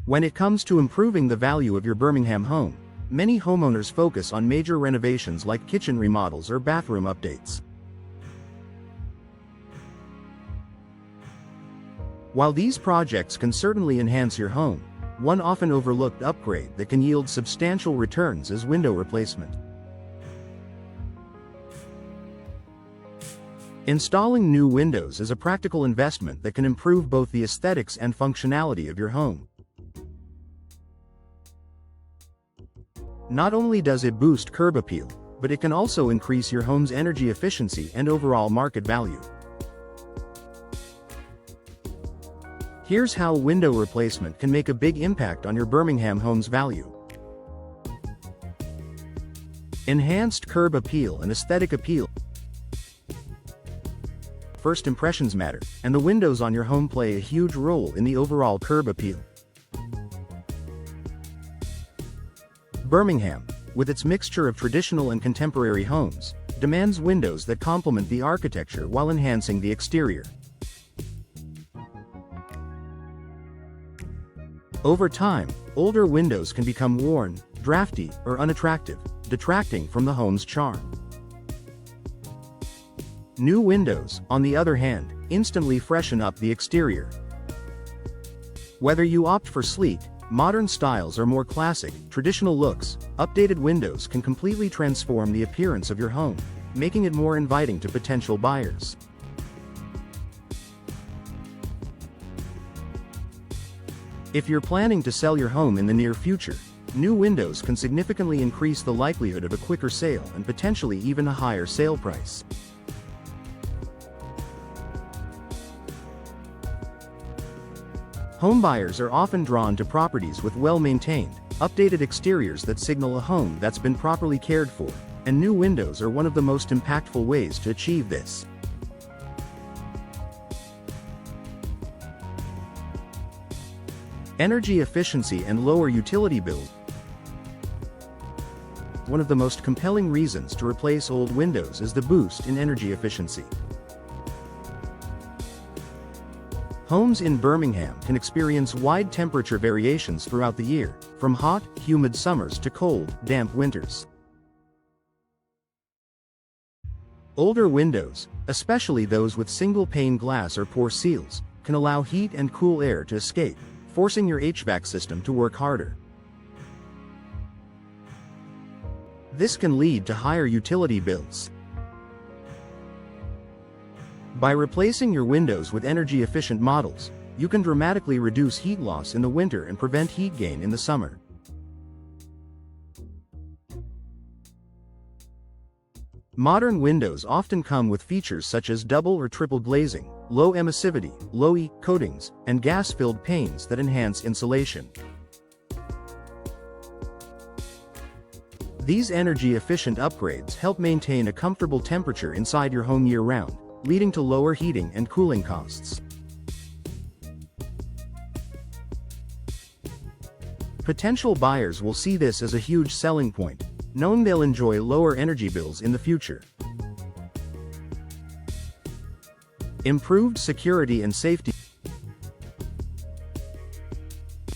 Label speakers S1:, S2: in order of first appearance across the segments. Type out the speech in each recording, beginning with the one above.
S1: When it comes to improving the value of your Birmingham home, many homeowners focus on major renovations like kitchen remodels or bathroom updates. While these projects can certainly enhance your home, one often overlooked upgrade that can yield substantial returns is window replacement. Installing new windows is a practical investment that can improve both the aesthetics and functionality of your home. Not only does it boost curb appeal, but it can also increase your home's energy efficiency and overall market value. Here's how window replacement can make a big impact on your Birmingham home's value. Enhanced curb appeal and aesthetic appeal. First impressions matter, and the windows on your home play a huge role in the overall curb appeal. Birmingham, with its mixture of traditional and contemporary homes, demands windows that complement the architecture while enhancing the exterior. Over time, older windows can become worn, drafty, or unattractive, detracting from the home's charm. New windows, on the other hand, instantly freshen up the exterior. Whether you opt for sleek, modern styles or more classic, traditional looks, updated windows can completely transform the appearance of your home, making it more inviting to potential buyers. If you're planning to sell your home in the near future, new windows can significantly increase the likelihood of a quicker sale and potentially even a higher sale price. Homebuyers are often drawn to properties with well-maintained, updated exteriors that signal a home that's been properly cared for, and new windows are one of the most impactful ways to achieve this. Energy efficiency and lower utility bills. One of the most compelling reasons to replace old windows is the boost in energy efficiency. Homes in Birmingham can experience wide temperature variations throughout the year, from hot, humid summers to cold, damp winters. Older windows, especially those with single-pane glass or poor seals, can allow heat and cool air to escape, forcing your HVAC system to work harder. This can lead to higher utility bills. By replacing your windows with energy-efficient models, you can dramatically reduce heat loss in the winter and prevent heat gain in the summer. Modern windows often come with features such as double or triple glazing, low emissivity, low E coatings, and gas-filled panes that enhance insulation. These energy-efficient upgrades help maintain a comfortable temperature inside your home year-round, leading to lower heating and cooling costs. Potential buyers will see this as a huge selling point, knowing they'll enjoy lower energy bills in the future. Improved security and safety.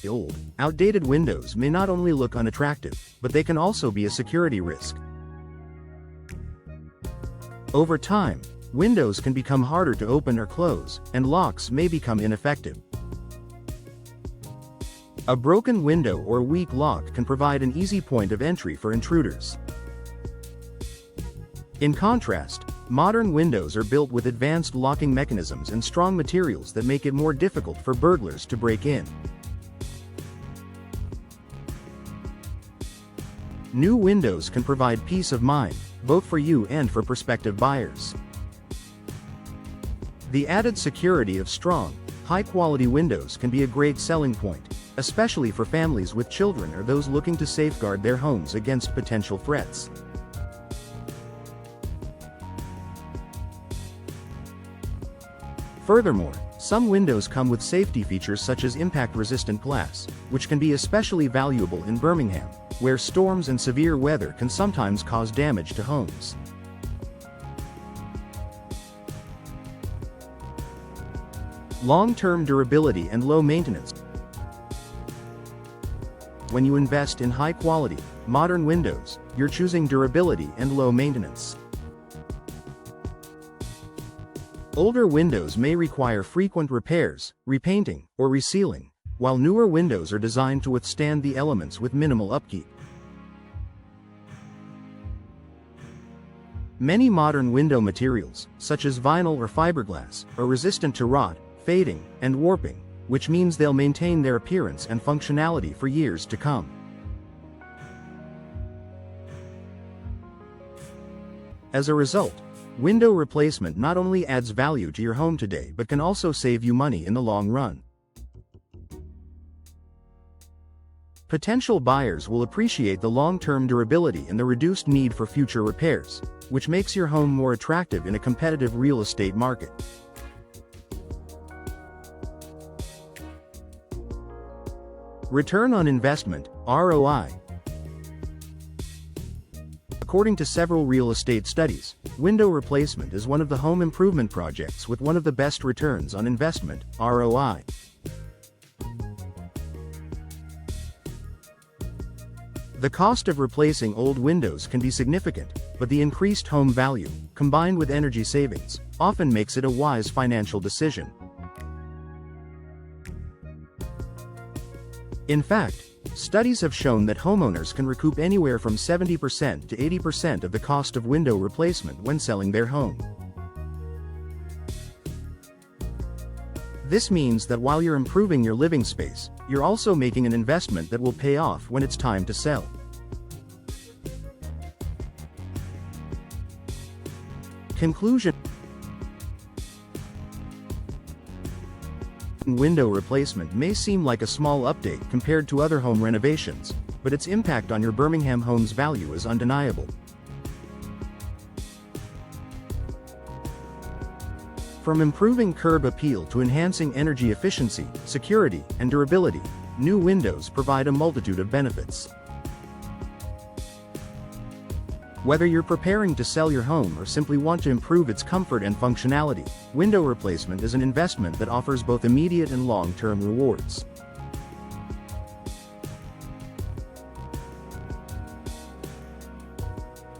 S1: Old, outdated windows may not only look unattractive, but they can also be a security risk. Over time, windows can become harder to open or close, and locks may become ineffective. A broken window or weak lock can provide an easy point of entry for intruders. In contrast, modern windows are built with advanced locking mechanisms and strong materials that make it more difficult for burglars to break in. New windows can provide peace of mind, both for you and for prospective buyers. The added security of strong, high-quality windows can be a great selling point, especially for families with children or those looking to safeguard their homes against potential threats. Furthermore, some windows come with safety features such as impact-resistant glass, which can be especially valuable in Birmingham, where storms and severe weather can sometimes cause damage to homes. Long-term durability and low maintenance. when you invest in high-quality, modern windows, you're choosing durability and low maintenance. Older windows may require frequent repairs, repainting, or resealing, while newer windows are designed to withstand the elements with minimal upkeep. Many modern window materials, such as vinyl or fiberglass, are resistant to rot, fading, and warping, which means they'll maintain their appearance and functionality for years to come. As a result, window replacement not only adds value to your home today but can also save you money in the long run. Potential buyers will appreciate the long-term durability and the reduced need for future repairs, which makes your home more attractive in a competitive real estate market. Return on investment, ROI. According to several real estate studies, window replacement is one of the home improvement projects with one of the best returns on investment, ROI. The cost of replacing old windows can be significant, but the increased home value, combined with energy savings, often makes it a wise financial decision. In fact, studies have shown that homeowners can recoup anywhere from 70% to 80% of the cost of window replacement when selling their home. This means that while you're improving your living space, you're also making an investment that will pay off when it's time to sell. Conclusion: window replacement may seem like a small update compared to other home renovations, but its impact on your Birmingham home's value is undeniable. From improving curb appeal to enhancing energy efficiency, security, and durability, new windows provide a multitude of benefits. Whether you're preparing to sell your home or simply want to improve its comfort and functionality, window replacement is an investment that offers both immediate and long-term rewards.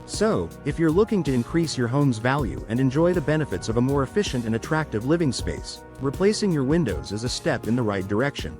S1: So, if you're looking to increase your home's value and enjoy the benefits of a more efficient and attractive living space, replacing your windows is a step in the right direction.